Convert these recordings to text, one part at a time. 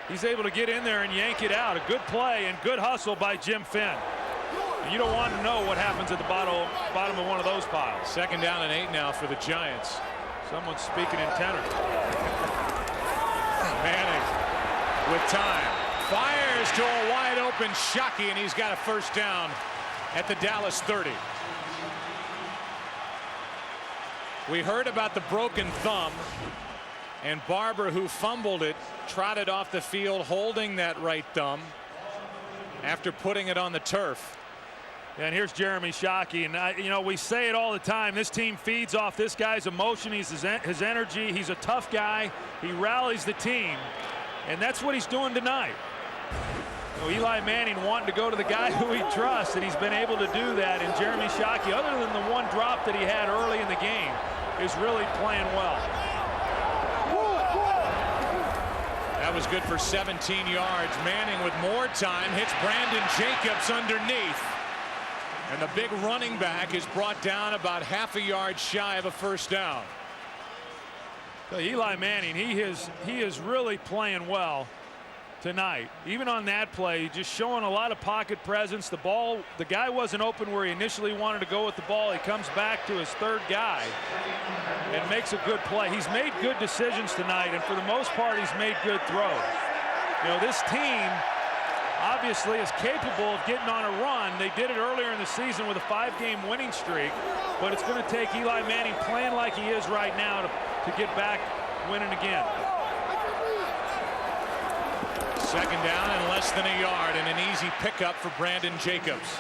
He's able to get in there and yank it out. A good play and good hustle by Jim Finn. You don't want to know what happens at the bottom of one of those piles. 2nd down and 8 now for the Giants. Someone's speaking in tenor. Manning with time. Fires to a wide open Shockey, and he's got a 1st down at the Dallas 30. We heard about the broken thumb, and Barber, who fumbled it, trotted off the field holding that right thumb after putting it on the turf. And here's Jeremy Shockey, and you know, we say it all the time, this team feeds off this guy's emotion, his energy. He's a tough guy. He rallies the team, and that's what he's doing tonight. You know, Eli Manning wanting to go to the guy who he trusts, and he's been able to do that. And Jeremy Shockey, other than the one drop that he had early in the game, is really playing well. That was good for 17 yards. Manning with more time hits Brandon Jacobs underneath. And the big running back is brought down about half a yard shy of a 1st down. So Eli Manning, he is really playing well tonight. Even on that play, just showing a lot of pocket presence. The guy wasn't open where he initially wanted to go with the ball. He comes back to his 3rd guy and makes a good play. He's made good decisions tonight, and for the most part, he's made good throws. You know, this team obviously is capable of getting on a run. They did it earlier in the season with a 5-game winning streak, but it's going to take Eli Manning playing like he is right now to get back winning again. 2nd down and less than a yard, and an easy pickup for Brandon Jacobs.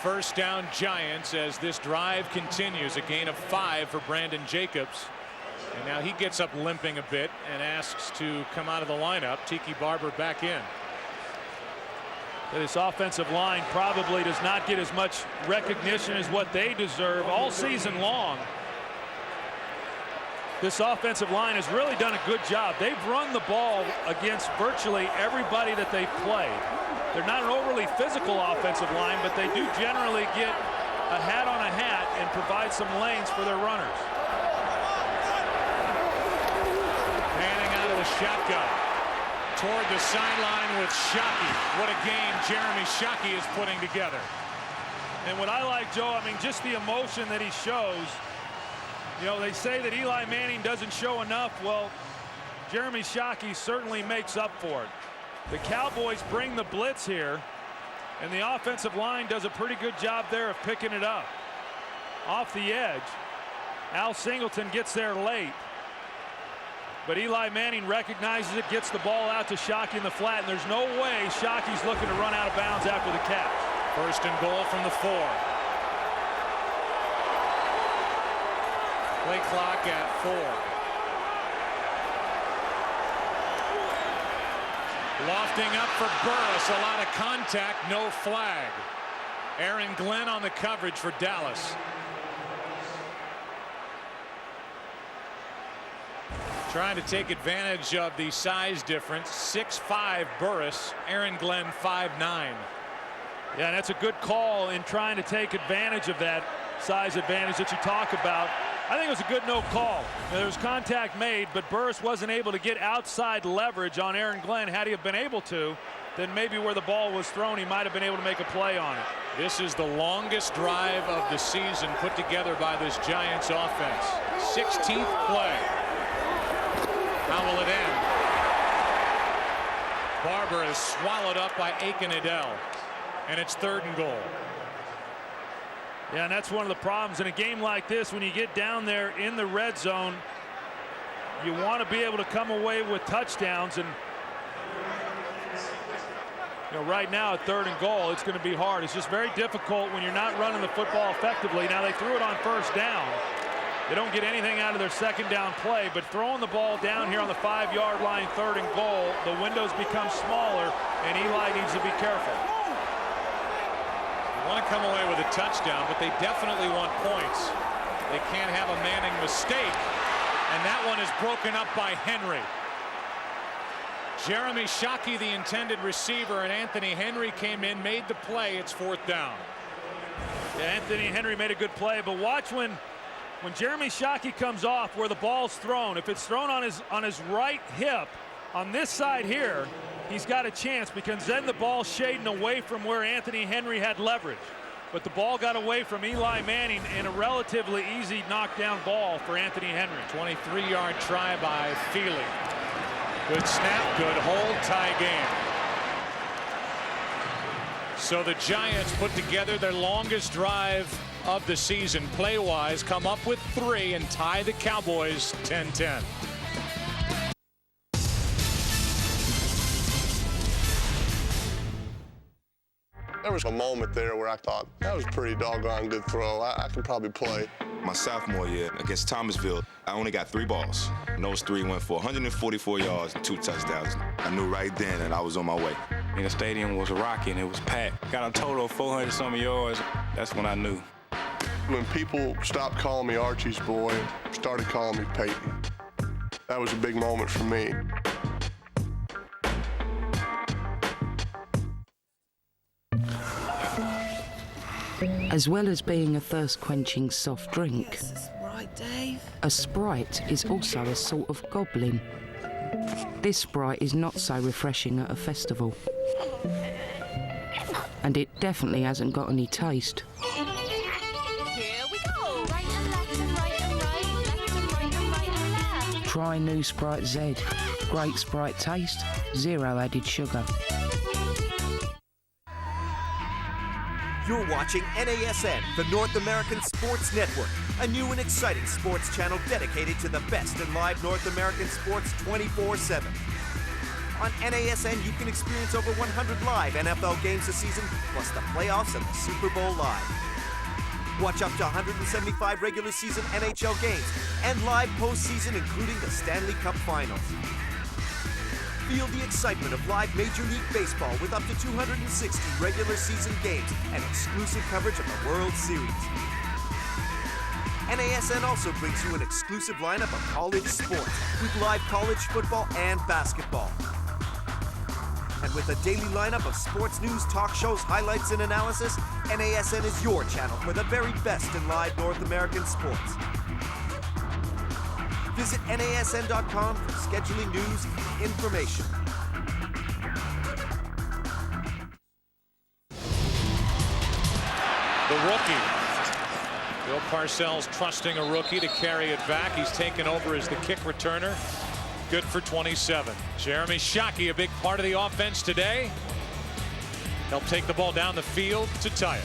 1st down Giants as this drive continues. A gain of 5 for Brandon Jacobs. And now he gets up limping a bit and asks to come out of the lineup. Tiki Barber back in. This offensive line probably does not get as much recognition as what they deserve all season long. This offensive line has really done a good job. They've run the ball against virtually everybody that they've played. They're not an overly physical offensive line, but they do generally get a hat on a hat and provide some lanes for their runners. Manning out of the shotgun toward the sideline with Shockey. What a game Jeremy Shockey is putting together. And what I like, Joe, I mean, just the emotion that he shows. You know, they say that Eli Manning doesn't show enough. Well, Jeremy Shockey certainly makes up for it. The Cowboys bring the blitz here, and the offensive line does a pretty good job there of picking it up. Off the edge, Al Singleton gets there late, but Eli Manning recognizes it, gets the ball out to Shockey in the flat, and there's no way Shockey's looking to run out of bounds after the catch. 1st and goal from the 4. Play clock at 4. Lofting up for Burris, a lot of contact, no flag. Aaron Glenn on the coverage for Dallas. Trying to take advantage of the size difference. 6'5" Burris, Aaron Glenn 5'9". Yeah, and that's a good call in trying to take advantage of that size advantage that you talk about. I think it was a good no call. There was contact made, but Burris wasn't able to get outside leverage on Aaron Glenn. Had he have been able to, then maybe where the ball was thrown, he might have been able to make a play on it. This is the longest drive of the season put together by this Giants offense. 16th play. How will it end? Barber is swallowed up by Aiken Adele, and it's 3rd and goal. Yeah, and that's one of the problems in a game like this. When you get down there in the red zone, you want to be able to come away with touchdowns. And you know, right now at 3rd and goal, it's going to be hard. It's just very difficult when you're not running the football effectively. Now they threw it on 1st down. They don't get anything out of their 2nd down play, but throwing the ball down here on the 5-yard line, 3rd and goal, the windows become smaller, and Eli needs to be careful. Want to come away with a touchdown, but they definitely want points. They can't have a Manning mistake, and that one is broken up by Henry. Jeremy Shockey, the intended receiver, and Anthony Henry came in, made the play. It's 4th down. Yeah, Anthony Henry made a good play, but watch when Jeremy Shockey comes off where the ball's thrown. If it's thrown on his right hip, on this side here, he's got a chance because then the ball's shading away from where Anthony Henry had leverage. But the ball got away from Eli Manning in a relatively easy knockdown ball for Anthony Henry. 23-yard try by Feely. Good snap, good hold, tie game. So the Giants put together their longest drive of the season play-wise, come up with 3 and tie the Cowboys 10-10. There was a moment there where I thought, that was a pretty doggone good throw. I can probably play. My sophomore year against Thomasville, I only got 3 balls. And those 3 went for 144 yards and 2 touchdowns. I knew right then that I was on my way. And the stadium was rocking, it was packed. Got a total of 400-some yards. That's when I knew. When people stopped calling me Archie's boy, started calling me Peyton, that was a big moment for me. As well as being a thirst-quenching soft drink, Yes, that's right, Dave. a Sprite is also a sort of goblin. This Sprite is not so refreshing at a festival. And it definitely hasn't got any taste. Here we go. Right and left and right and right. Left and right and right and left. Try new Sprite Z. Great Sprite taste, 0 added sugar. You're watching NASN, the North American Sports Network, a new and exciting sports channel dedicated to the best in live North American sports 24/7. On NASN, you can experience over 100 live NFL games this season, plus the playoffs and the Super Bowl live. Watch up to 175 regular season NHL games and live postseason, including the Stanley Cup Finals. Feel the excitement of live Major League Baseball with up to 260 regular season games and exclusive coverage of the World Series. NASN also brings you an exclusive lineup of college sports with live college football and basketball. And with a daily lineup of sports news, talk shows, highlights, and analysis, NASN is your channel for the very best in live North American sports. Visit NASN.com for scheduling news and information. The rookie. Bill Parcells trusting a rookie to carry it back. He's taken over as the kick returner. Good for 27. Jeremy Shockey, a big part of the offense today. He'll take the ball down the field to tie it.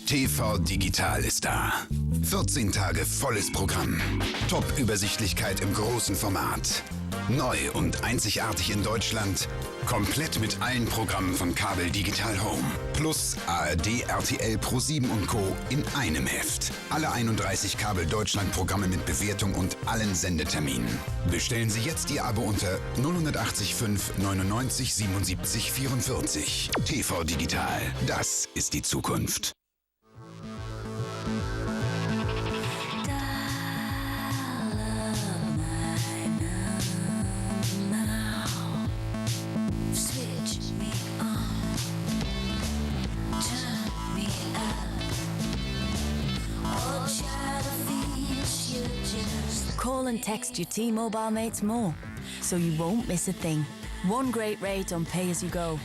TV Digital ist da. 14 Tage volles Programm. Top-Übersichtlichkeit im großen Format. Neu und einzigartig in Deutschland. Komplett mit allen Programmen von Kabel Digital Home. Plus ARD, RTL, Pro7 und Co. in einem Heft. Alle 31 Kabel Deutschland Programme mit Bewertung und allen Sendeterminen. Bestellen Sie jetzt Ihr Abo unter 080 5 99 77 44. TV Digital. Das ist die Zukunft. Call and text your T-Mobile mates more, so you won't miss a thing. One great rate on pay-as-you-go.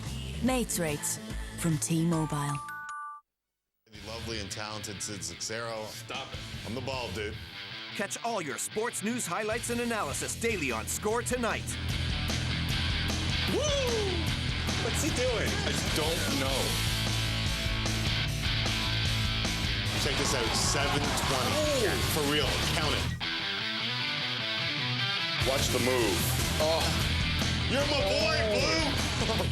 Mates rates from T-Mobile. Lovely and talented Sid Cicero. Stop it. I'm the bald dude. Catch all your sports news, highlights, and analysis daily on Score Tonight. Woo! What's he doing? I don't know. Check this out, 720. For real, count it. Watch the move. Oh, you're my boy, Blue.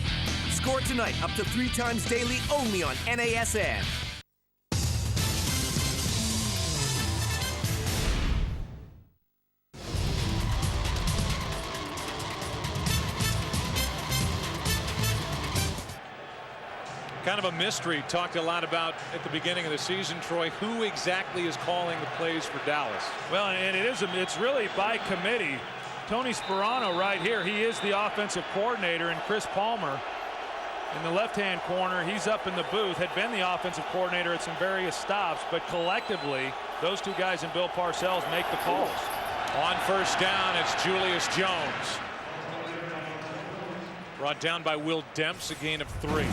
Score Tonight, up to 3 times daily, only on NASN. Kind of a mystery. Talked a lot about at the beginning of the season, Troy, who exactly is calling the plays for Dallas. Well, and it's really by committee. Tony Sperano right here, he is the offensive coordinator, and Chris Palmer in the left-hand corner. He's up in the booth, had been the offensive coordinator at some various stops, but collectively, those two guys and Bill Parcells make the calls. On first down, it's Julius Jones. Brought down by Will Demps, a gain of 3.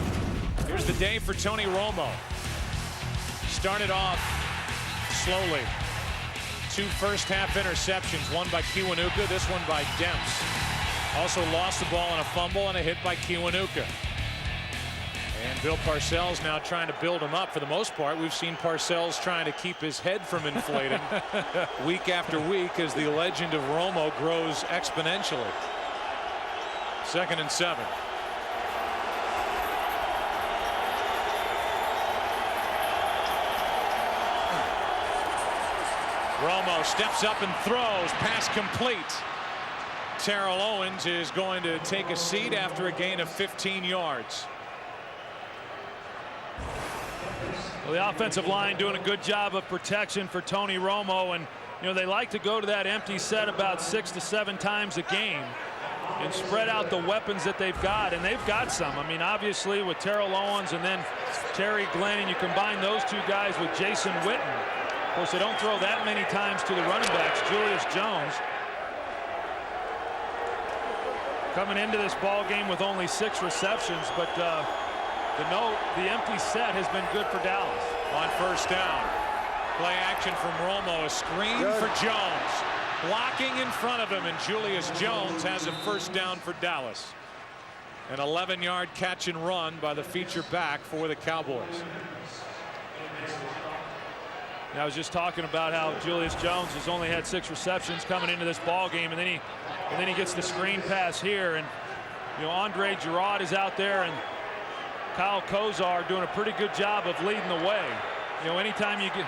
Here's the day for Tony Romo. Started off slowly. 2 first-half interceptions, one by Kiwanuka, this one by Demps. Also lost the ball on a fumble and a hit by Kiwanuka. And Bill Parcells now trying to build him up. For the most part, we've seen Parcells trying to keep his head from inflating week after week as the legend of Romo grows exponentially. 2nd and 7. Romo steps up and throws. Pass complete. Terrell Owens is going to take a seat after a gain of 15 yards. Well, the offensive line doing a good job of protection for Tony Romo, and you know they like to go to that empty set about 6 to 7 times a game and spread out the weapons that they've got, and they've got some. I mean, obviously with Terrell Owens and then Terry Glenn, and you combine those two guys with Jason Witten. Of course, they don't throw that many times to the running backs. Julius Jones coming into this ball game with only 6 receptions, but the empty set has been good for Dallas. On first down, play action from Romo, a screen for Jones. Blocking in front of him, and Julius Jones has a first down for Dallas. An 11-yard catch and run by the feature back for the Cowboys. I was just talking about how Julius Jones has only had 6 receptions coming into this ball game, and then he gets the screen pass here, and you know Andre Gerard is out there, and Kyle Kozar doing a pretty good job of leading the way. You know, anytime you get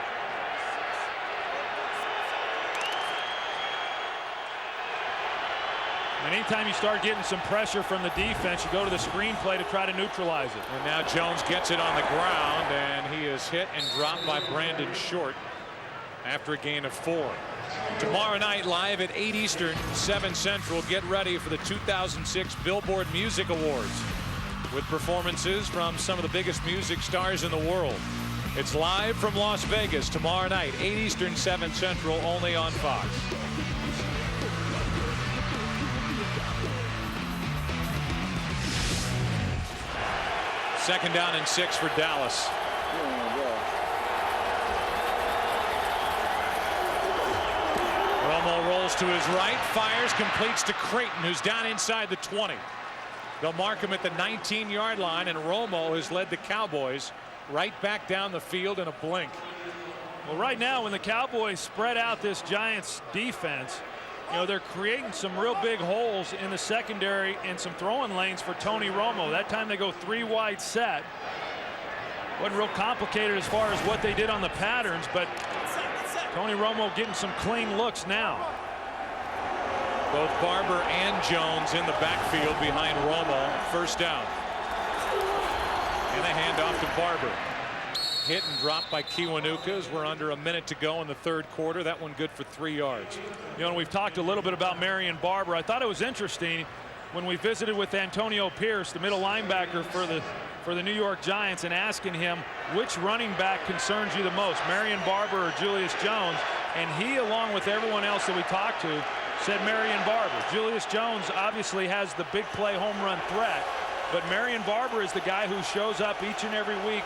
anytime you start getting some pressure from the defense, you go to the screen play to try to neutralize it. And now Jones gets it on the ground, and he is hit and dropped by Brandon Short after a gain of 4. Tomorrow night, live at 8 Eastern, 7 Central, get ready for the 2006 Billboard Music Awards with performances from some of the biggest music stars in the world. It's live from Las Vegas tomorrow night, 8 Eastern, 7 Central, only on Fox. Second down and 6 for Dallas. Romo rolls to his right, fires, completes to Creighton, who's down inside the 20. They'll mark him at the 19-yard line, and Romo has led the Cowboys right back down the field in a blink. Well, right now, when the Cowboys spread out this Giants defense, you know, they're creating some real big holes in the secondary and some throwing lanes for Tony Romo. That time they go 3 wide set. Wasn't real complicated as far as what they did on the patterns, but Tony Romo getting some clean looks now. Both Barber and Jones in the backfield behind Romo. First down. And a handoff to Barber. Hit and dropped by Kiwanuka as we're under a minute to go in the 3rd quarter. That one good for 3 yards. You know, and we've talked a little bit about Marion Barber. I thought it was interesting when we visited with Antonio Pierce, the middle linebacker for the New York Giants, and asking him which running back concerns you the most, Marion Barber or Julius Jones, and he, along with everyone else that we talked to, said Marion Barber. Julius Jones obviously has the big play home run threat, but Marion Barber is the guy who shows up each and every week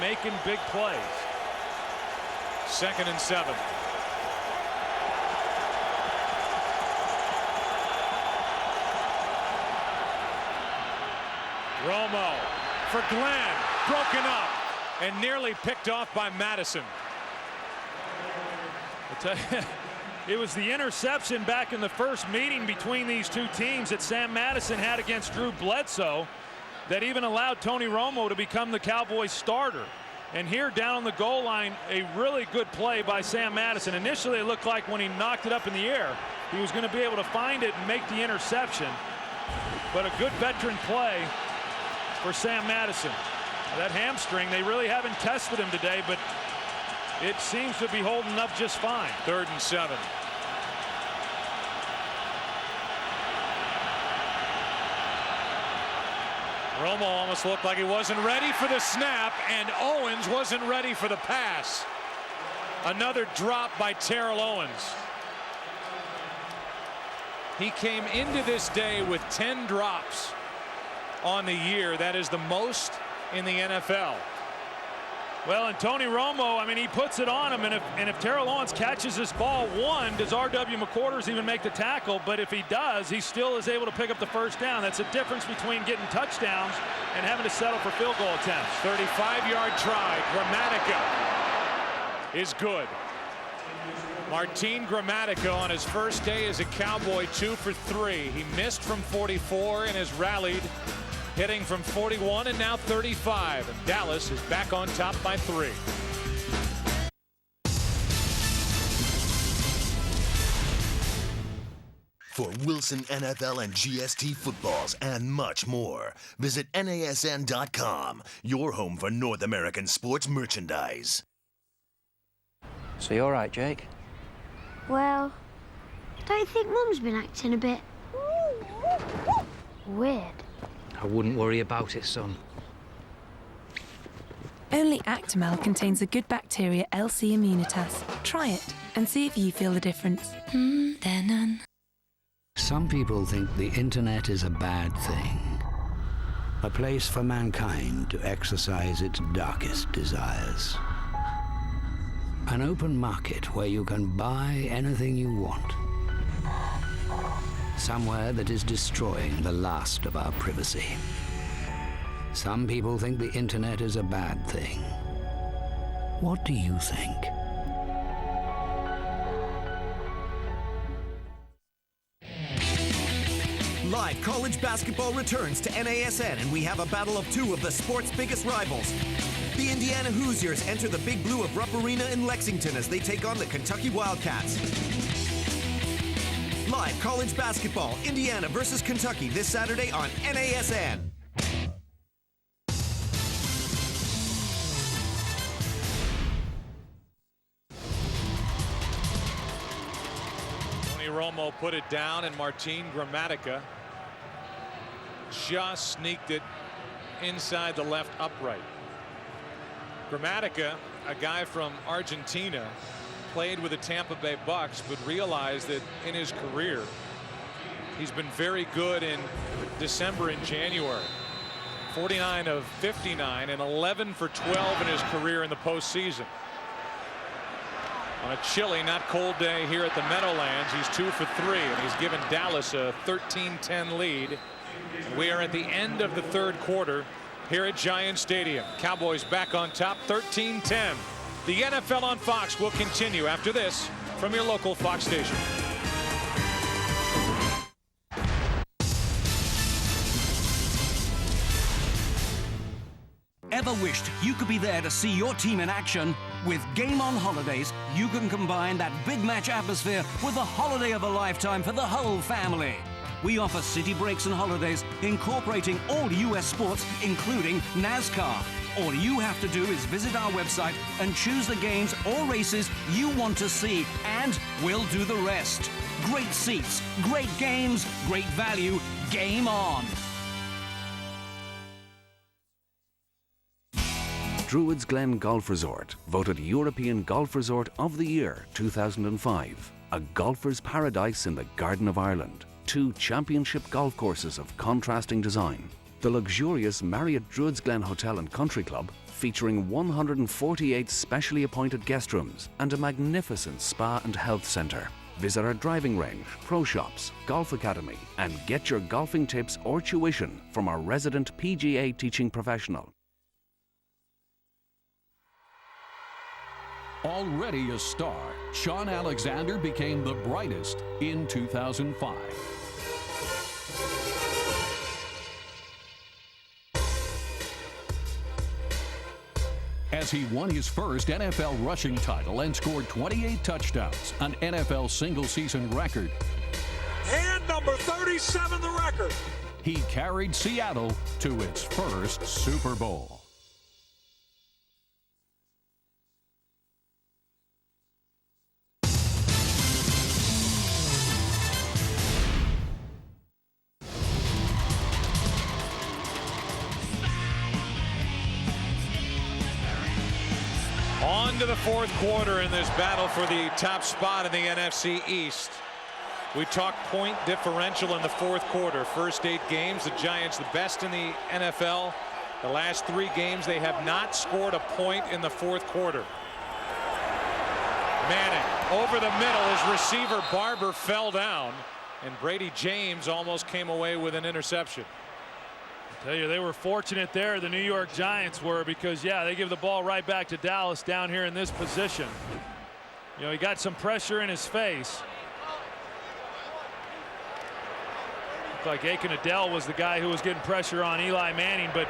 making big plays. 2nd and 7. Romo for Glenn, broken up and nearly picked off by Madison. I'll tell you, it was the interception back in the first meeting between these two teams that Sam Madison had against Drew Bledsoe that even allowed Tony Romo to become the Cowboys starter. And here down on the goal line, a really good play by Sam Madison. Initially, it looked like when he knocked it up in the air, he was going to be able to find it and make the interception. But a good veteran play for Sam Madison. That hamstring, they really haven't tested him today, but it seems to be holding up just fine. 3rd and 7. Romo almost looked like he wasn't ready for the snap, and Owens wasn't ready for the pass. Another drop by Terrell Owens. He came into this day with 10 drops on the year. That is the most in the NFL. Well, and Tony Romo, I mean, he puts it on him, and if Terrell Owens catches this ball, one, does R.W. McQuarters even make the tackle? But if he does, he still is able to pick up the first down. That's a difference between getting touchdowns and having to settle for field goal attempts. 35-yard try. Gramatica is good. Martin Gramatica on his first day as a Cowboy, 2 for 3. He missed from 44 and has rallied, hitting from 41 and now 35. And Dallas is back on top by 3. For Wilson NFL and GST footballs and much more, visit NASN.com, your home for North American sports merchandise. So you all right, Jake? Well, don't you think Mum's been acting a bit weird? I wouldn't worry about it, son. Only Actimel contains a good bacteria LC Immunitas. Try it and see if you feel the difference. Some people think the internet is a bad thing. A place for mankind to exercise its darkest desires. An open market where you can buy anything you want. Somewhere that is destroying the last of our privacy. Some people think the internet is a bad thing. What do you think? Live college basketball returns to NASN, and we have a battle of two of the sport's biggest rivals. The Indiana Hoosiers enter the Big Blue of Rupp Arena in Lexington as they take on the Kentucky Wildcats. Live college basketball, Indiana versus Kentucky, this Saturday on NASN. Tony Romo put it down, and Martin Gramatica just sneaked it inside the left upright. Gramatica, a guy from Argentina, played with the Tampa Bay Bucks, but realized that in his career he's been very good in December and January. 49 of 59 and 11 for 12 in his career in the postseason. On a chilly, not cold day here at the Meadowlands, he's 2 for 3, and he's given Dallas a 13-10 lead. We are at the end of the third quarter here at Giant Stadium. Cowboys back on top, 13-10. The NFL on Fox will continue after this from your local Fox station. Ever wished you could be there to see your team in action? With Game On Holidays, you can combine that big match atmosphere with the holiday of a lifetime for the whole family. We offer city breaks and holidays incorporating all U.S. sports, including NASCAR. All you have to do is visit our website and choose the games or races you want to see, and we'll do the rest. Great seats, great games, great value. Game on. Druids Glen Golf Resort, voted European Golf Resort of the Year 2005. A golfer's paradise in the Garden of Ireland. 2 championship golf courses of contrasting design. The luxurious Marriott Druids Glen Hotel and Country Club, featuring 148 specially appointed guest rooms and a magnificent spa and health centre. Visit our driving range, pro shops, golf academy, and get your golfing tips or tuition from our resident PGA teaching professional. Already a star, Sean Alexander became the brightest in 2005. As he won his first NFL rushing title and scored 28 touchdowns, an NFL single-season record. And number 37, the record. He carried Seattle to its first Super Bowl. into the fourth quarter in this battle for the top spot in the NFC East. We talk point differential in the fourth quarter. First 8 games, the Giants the best in the NFL. The last 3 games, they have not scored a point in the fourth quarter. Manning over the middle. His receiver Barber fell down, and Brady James almost came away with an interception. I tell you, they were fortunate there, the New York Giants were, because yeah, they give the ball right back to Dallas down here in this position. You know, he got some pressure in his face. Looked like Aiken Adele was the guy who was getting pressure on Eli Manning, but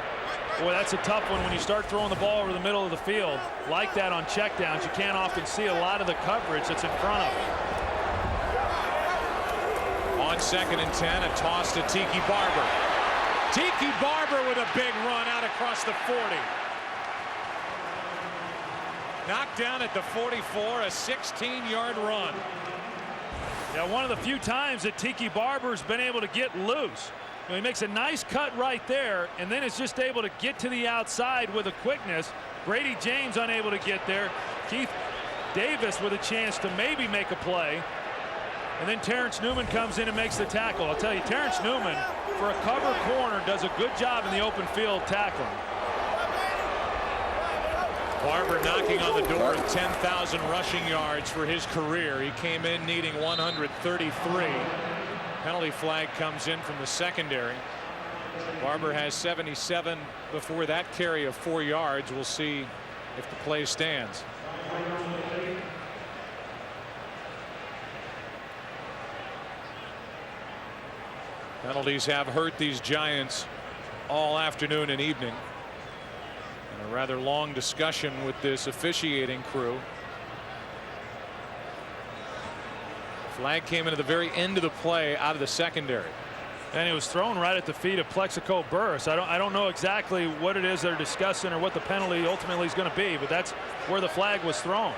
boy, that's a tough one when you start throwing the ball over the middle of the field like that on checkdowns. You can't often see a lot of the coverage that's in front of him. On 2nd and 10, a toss to Tiki Barber. Tiki Barber with a big run out across the 40. Knocked down at the 44, a 16-yard run. Yeah, one of the few times that Tiki Barber's been able to get loose. You know, he makes a nice cut right there, and then is just able to get to the outside with a quickness. Brady James unable to get there. Keith Davis with a chance to maybe make a play. And then Terrence Newman comes in and makes the tackle. I'll tell you, Terrence Newman, for a cover corner, does a good job in the open field tackling. Barber knocking on the door of 10,000 rushing yards for his career. He came in needing 133. Penalty flag comes in from the secondary. Barber has 77 before that carry of 4 yards. We'll see if the play stands. Penalties have hurt these Giants all afternoon and evening. And a rather long discussion with this officiating crew. Flag came into the very end of the play out of the secondary. And it was thrown right at the feet of Plexico Burris. I don't know exactly what it is they're discussing or what the penalty ultimately is going to be, but that's where the flag was thrown.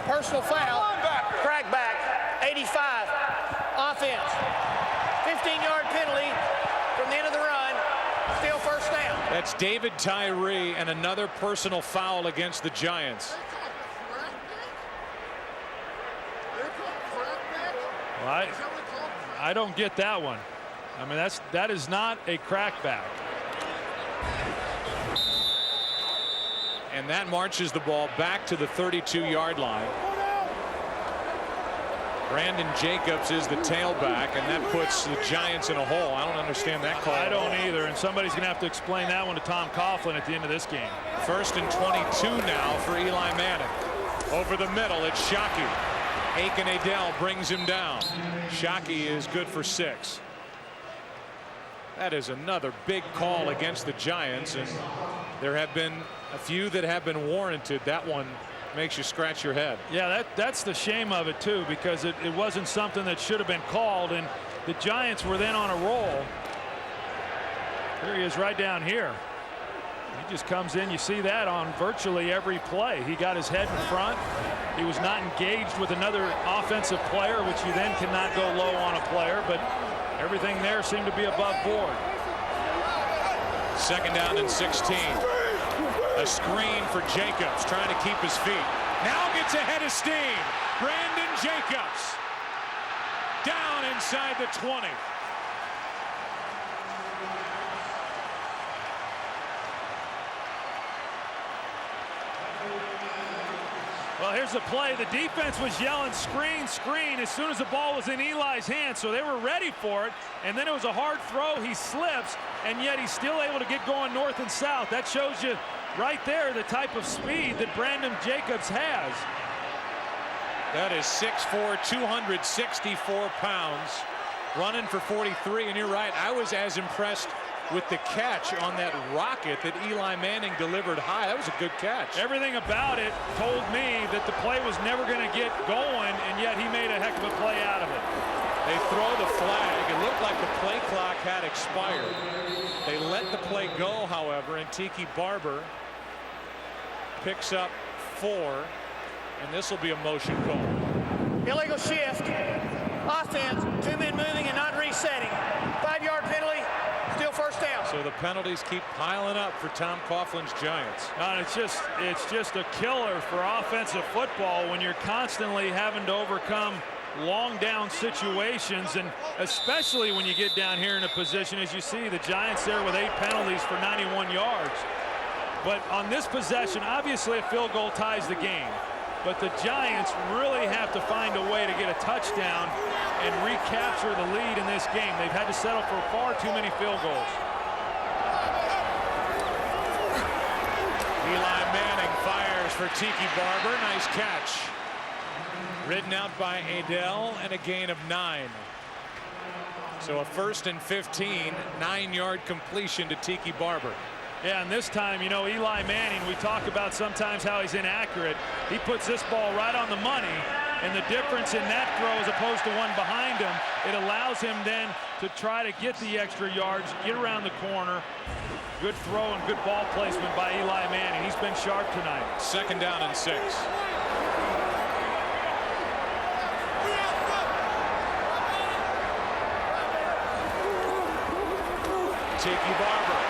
Personal foul, crackback, 85, offense, 15-yard penalty from the end of the run, still first down. That's David Tyree and another personal foul against the Giants. Well, I don't get that one. I mean, that is not a crackback. And that marches the ball back to the 32-yard line. Brandon Jacobs is the tailback, and that puts the Giants in a hole. I don't understand that call. I don't either, and somebody's going to have to explain that one to Tom Coughlin at the end of this game. 1st and 22 now for Eli Manning. Over the middle, it's Shockey. Aiken Adele brings him down. Shockey is good for 6. That is another big call against the Giants, and there have been a few that have been warranted. That one makes you scratch your head. Yeah, that's the shame of it too, because it wasn't something that should have been called, and the Giants were then on a roll. Here he is right down here. He just comes in. You see that on virtually every play. He got his head in front. He was not engaged with another offensive player, which you then cannot go low on a player, but everything there seemed to be above board. 2nd down and 16. A screen for Jacobs, trying to keep his feet. Now gets ahead of steam. Brandon Jacobs down inside the 20. Well, here's the play. The defense was yelling screen, screen as soon as the ball was in Eli's hands, so they were ready for it. And then it was a hard throw. He slips, and yet he's still able to get going north and south. That shows you right there the type of speed that Brandon Jacobs has. That is 6'4", 264 pounds, running for 43. And you're right, I was as impressed with the catch on that rocket that Eli Manning delivered high. That was a good catch. Everything about it told me that the play was never going to get going, and yet he made a heck of a play out of it. They throw the flag. It looked like the play clock had expired. They let the play go, however, and Tiki Barber picks up 4, and this will be a motion call. Illegal shift, offense, 2 men moving and not resetting. 5-yard penalty, still first down. So the penalties keep piling up for Tom Coughlin's Giants. And it's just a killer for offensive football when you're constantly having to overcome long down situations, and especially when you get down here in a position, as you see the Giants there with 8 penalties for 91 yards. But on this possession, obviously a field goal ties the game. But the Giants really have to find a way to get a touchdown and recapture the lead in this game. They've had to settle for far too many field goals. Eli Manning fires for Tiki Barber. Nice catch. Ridden out by Adele, and a gain of 9. So a 1st and 15, 9-yard completion to Tiki Barber. Yeah, and this time, you know, Eli Manning, we talk about sometimes how he's inaccurate. He puts this ball right on the money, and the difference in that throw as opposed to one behind him, it allows him then to try to get the extra yards, get around the corner. Good throw and good ball placement by Eli Manning. He's been sharp tonight. 2nd down and 6. Tiki Barber.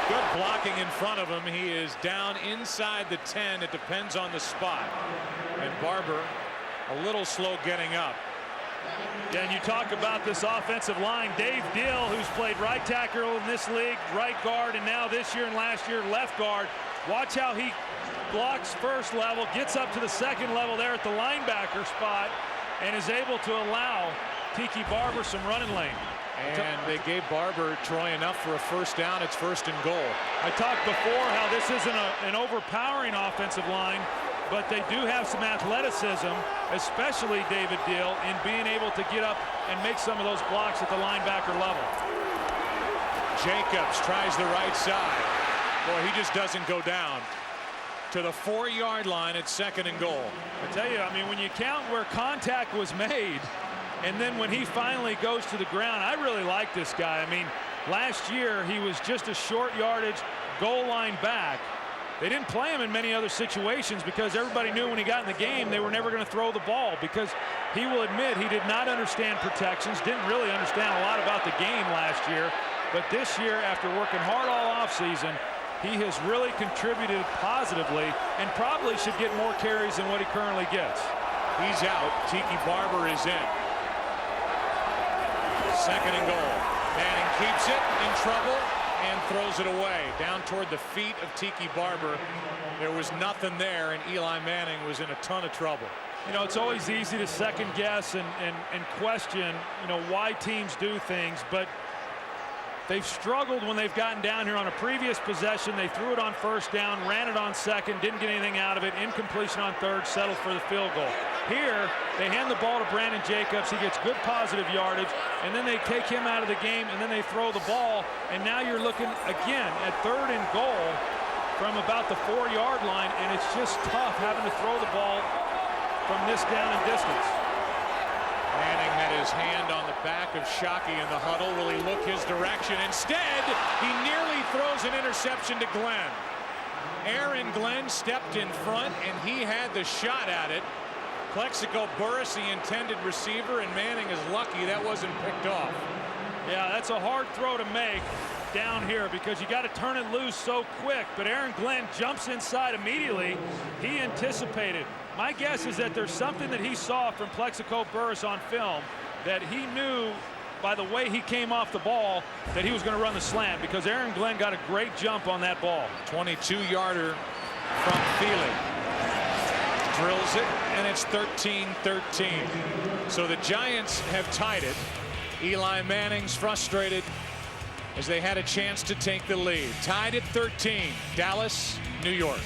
Good blocking in front of him. He is down inside the 10. It depends on the spot. And Barber a little slow getting up. Yeah, and you talk about this offensive line. Dave Deal, who's played right tackle in this league, right guard, and now this year and last year left guard. Watch how he blocks first level, gets up to the 2nd level there at the linebacker spot, and is able to allow Tiki Barber some running lane. And they gave Barber, Troy, enough for a 1st down. It's 1st and goal. I talked before how this isn't an overpowering offensive line, but they do have some athleticism, especially David Deal, in being able to get up and make some of those blocks at the linebacker level. Jacobs tries the right side. Boy, he just doesn't go down. To the 4-yard line at 2nd and goal. I tell you, I mean, when you count where contact was made, and then when he finally goes to the ground, I really like this guy. I mean, last year he was just a short yardage goal line back. They didn't play him in many other situations because everybody knew when he got in the game they were never going to throw the ball, because he will admit he did not understand protections, didn't really understand a lot about the game last year. But this year, after working hard all offseason, he has really contributed positively and probably should get more carries than what he currently gets. He's out. Tiki Barber is in. 2nd and goal. Manning keeps it, in trouble, and throws it away. Down toward the feet of Tiki Barber. There was nothing there, and Eli Manning was in a ton of trouble. You know, it's always easy to second guess and question, you know, why teams do things, but they've struggled when they've gotten down here on a previous possession. They threw it on 1st down, ran it on 2nd, didn't get anything out of it. Incompletion on 3rd, settled for the field goal. Here, they hand the ball to Brandon Jacobs. He gets good positive yardage, and then they take him out of the game, and then they throw the ball. And now you're looking again at 3rd and goal from about the 4-yard line, and it's just tough having to throw the ball from this down and distance. Manning had his hand on the back of Shockey in the huddle. Will he look his direction? Instead, he nearly throws an interception to Glenn. Aaron Glenn stepped in front, and he had the shot at it. Plexico Burris, the intended receiver, and Manning is lucky that wasn't picked off. Yeah, that's a hard throw to make down here because you got to turn it loose so quick. But Aaron Glenn jumps inside immediately. He anticipated. My guess is that there's something that he saw from Plexico Burris on film that he knew by the way he came off the ball that he was going to run the slant, because Aaron Glenn got a great jump on that ball. 22-yarder from Feely. Drills it, and it's 13-13. So the Giants have tied it. Eli Manning's frustrated as they had a chance to take the lead. Tied at 13. Dallas, New York.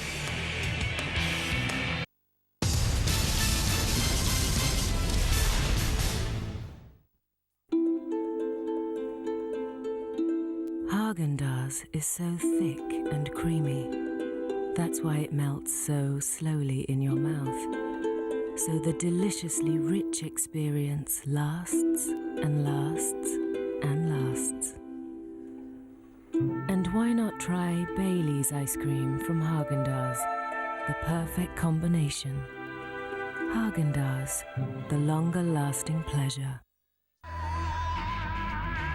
Haagen-Dazs is so thick and creamy. That's why it melts so slowly in your mouth. So the deliciously rich experience lasts and lasts and lasts. And why not try Bailey's ice cream from Haagen-Dazs? The perfect combination. Haagen-Dazs, the longer lasting pleasure.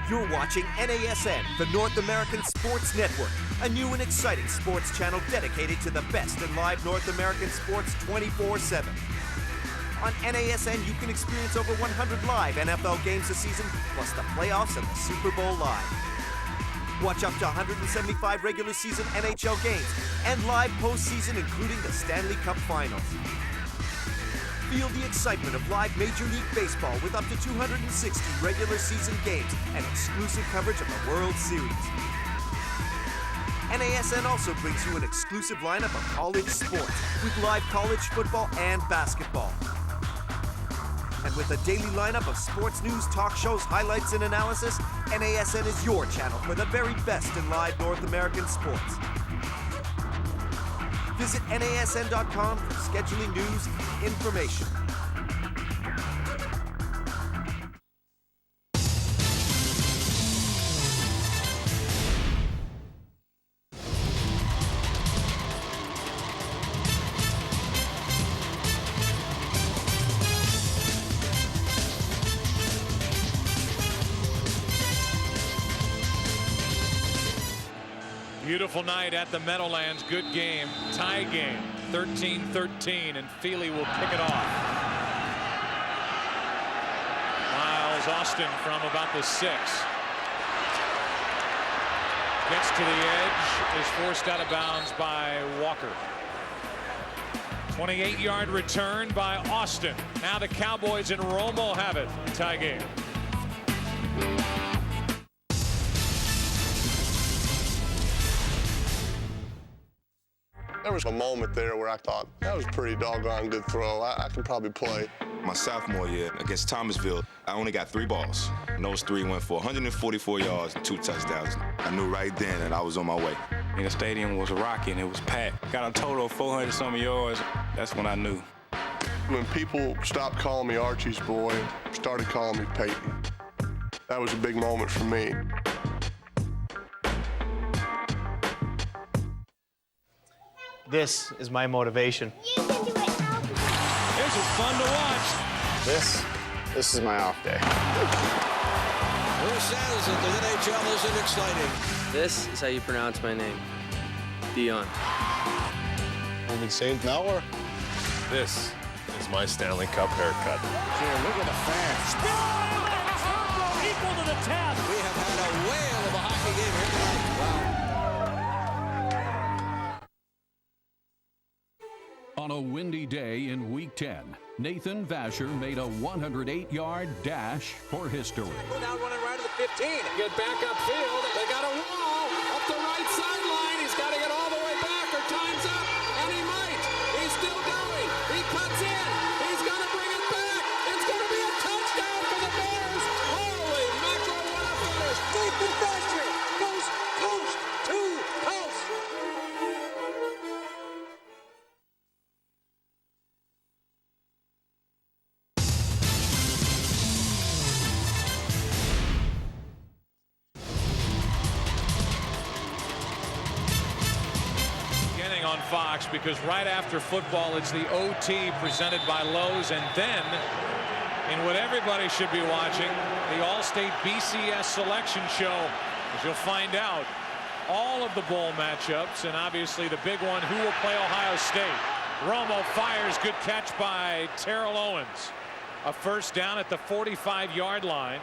You're watching NASN, the North American Sports Network, a new and exciting sports channel dedicated to the best in live North American sports 24/7. On NASN, you can experience over 100 live NFL games this season, plus the playoffs and the Super Bowl live. Watch up to 175 regular season NHL games and live postseason, including the Stanley Cup Finals. Feel the excitement of live Major League Baseball with up to 260 regular season games and exclusive coverage of the World Series. NASN also brings you an exclusive lineup of college sports with live college football and basketball. And with a daily lineup of sports news, talk shows, highlights, and analysis, NASN is your channel for the very best in live North American sports. Visit NASN.com for scheduling news and information. Beautiful night at the Meadowlands. Good game. Tie game. 13-13, and Feely will kick it off. Miles Austin from about the 6. Gets to the edge. Is forced out of bounds by Walker. 28-yard return by Austin. Now the Cowboys and Romo have it. Tie game. There was a moment there where I thought, that was a pretty doggone good throw. I can probably play. My sophomore year against Thomasville, I only got 3 balls. And those 3 went for 144 yards and 2 touchdowns. I knew right then that I was on my way. And the stadium was rocking. It was packed. Got a total of 400-some yards. That's when I knew. When people stopped calling me Archie's boy, started calling me Peyton. That was a big moment for me. This is my motivation. This is fun to watch. This is my off day. Who says that the NHL isn't exciting? This is how you pronounce my name. Dion. Only St. now or? This is my Stanley Cup haircut. Here, look at the fans. Equal to the task. We have had a whale of a hockey game here tonight. Wow. On a windy day in Week 10, Nathan Vasher made a 108-yard dash for history. Now running right to the 15. Get back upfield. They got a wall up the right sideline. He's got to get all the way back or time's up. And he might. He's still going. He cuts in. He's going to bring it back. It's going to be a touchdown for the Bears. Holy mackerel, what a finish. Nathan Vasher goes coast to coast. On Fox, because right after football it's the OT presented by Lowe's, and then in what everybody should be watching, the All-State BCS selection show, as you'll find out all of the bowl matchups, and obviously the big one, who will play Ohio State. Romo fires, good catch by Terrell Owens. A first down at the 45-yard line.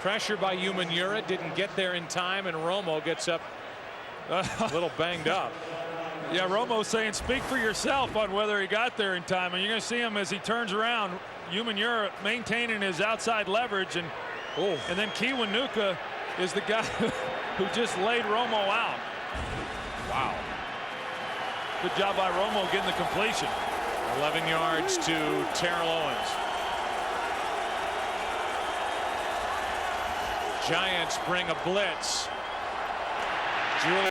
Pressure by Umanura, didn't get there in time, and Romo gets up a little banged up. Yeah, Romo saying speak for yourself on whether he got there in time, and you're going to see him as he turns around. Umanura maintaining his outside leverage, and then Kiwanuka is the guy who just laid Romo out. Wow. Good job by Romo getting the completion. 11 yards to Terrell Owens. Giants bring a blitz. Julian